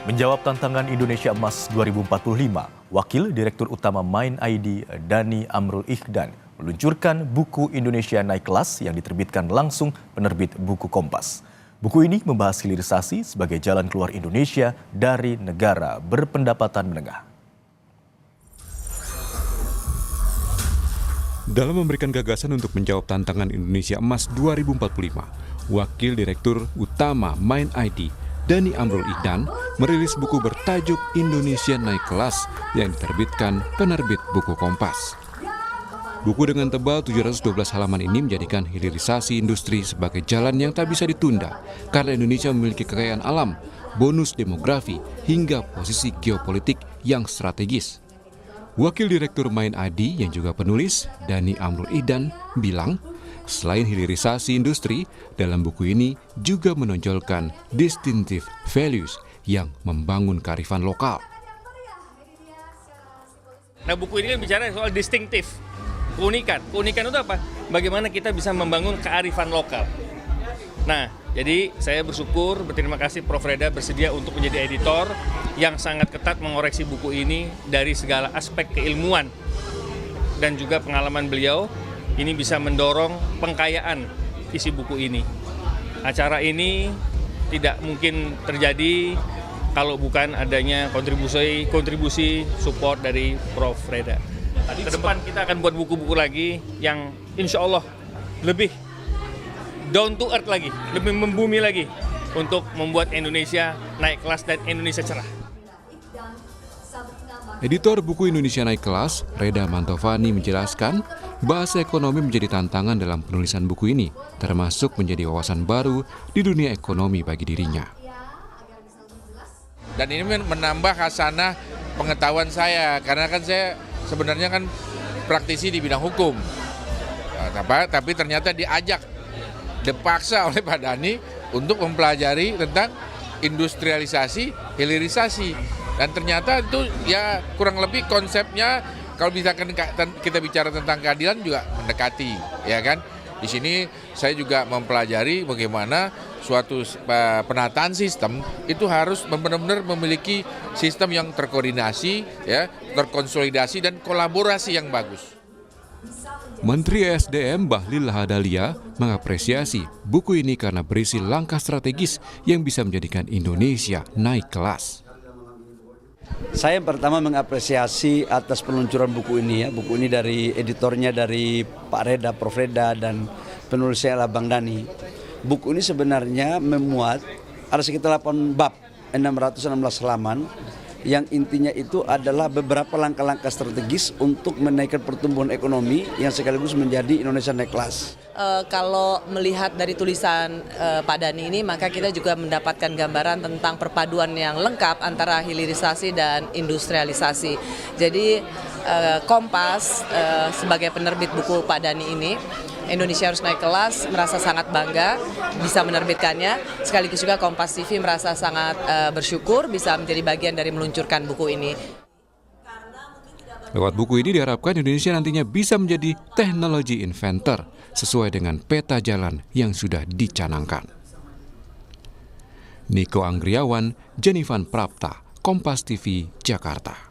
Menjawab tantangan Indonesia Emas 2045, Wakil Direktur Utama Mind ID Dhani Amrul Ikhdan meluncurkan buku Indonesia Naik Kelas yang diterbitkan langsung penerbit buku Kompas. Buku ini membahas hilirisasi sebagai jalan keluar Indonesia dari negara berpendapatan menengah. Dalam memberikan gagasan untuk menjawab tantangan Indonesia Emas 2045, Wakil Direktur Utama Mind ID Dhani Amrul Ikhdan merilis buku bertajuk Indonesia Naik Kelas yang diterbitkan penerbit buku Kompas. Buku dengan tebal 712 halaman ini menjadikan hilirisasi industri sebagai jalan yang tak bisa ditunda karena Indonesia memiliki kekayaan alam, bonus demografi, hingga posisi geopolitik yang strategis. Wakil Direktur Mind ID yang juga penulis, Dhani Amrul Ikhdan, bilang, selain hilirisasi industri, dalam buku ini juga menonjolkan distinctive values yang membangun kearifan lokal. Nah, buku ini kan bicara soal distinctive, keunikan. Keunikan itu apa? Bagaimana kita bisa membangun kearifan lokal. Nah, jadi saya berterima kasih Prof. Reda bersedia untuk menjadi editor yang sangat ketat mengoreksi buku ini dari segala aspek keilmuan dan juga pengalaman beliau. Ini bisa mendorong pengkayaan isi buku ini. Acara ini tidak mungkin terjadi kalau bukan adanya kontribusi support dari Prof. Reda. Ke depan kita akan buat buku-buku lagi yang insya Allah lebih down to earth lagi, lebih membumi lagi untuk membuat Indonesia naik kelas dan Indonesia cerah. Editor buku Indonesia Naik Kelas, Reda Mantovani, menjelaskan bahasa ekonomi menjadi tantangan dalam penulisan buku ini, termasuk menjadi wawasan baru di dunia ekonomi bagi dirinya. Dan ini menambah khasanah pengetahuan saya, karena kan saya sebenarnya kan praktisi di bidang hukum. Tapi ternyata dipaksa oleh Pak Dhani untuk mempelajari tentang industrialisasi, hilirisasi. Dan ternyata itu ya kurang lebih konsepnya kalau misalkan kita bicara tentang keadilan juga mendekati, ya kan? Di sini saya juga mempelajari bagaimana suatu penataan sistem itu harus benar-benar memiliki sistem yang terkoordinasi, ya, terkonsolidasi dan kolaborasi yang bagus. Menteri ESDM Bahlil Lahadalia mengapresiasi buku ini karena berisi langkah strategis yang bisa menjadikan Indonesia naik kelas. Saya yang pertama mengapresiasi atas peluncuran buku ini ya. Buku ini dari editornya dari Pak Reda, Prof. Reda, dan penulisnya adalah Bang Dhani. Buku ini sebenarnya memuat ada sekitar 8 bab, 616 halaman, yang intinya itu adalah beberapa langkah-langkah strategis untuk menaikkan pertumbuhan ekonomi yang sekaligus menjadi Indonesia naik kelas. Kalau melihat dari tulisan Pak Dhani ini, maka kita juga mendapatkan gambaran tentang perpaduan yang lengkap antara hilirisasi dan industrialisasi. Jadi Kompas sebagai penerbit buku Pak Dhani ini, Indonesia harus naik kelas, merasa sangat bangga bisa menerbitkannya. Sekaligus juga Kompas TV merasa sangat bersyukur bisa menjadi bagian dari meluncurkan buku ini. Lewat buku ini diharapkan Indonesia nantinya bisa menjadi teknologi inventor sesuai dengan peta jalan yang sudah dicanangkan. Niko Anggriawan, Jenifan Prapta, Kompas TV, Jakarta.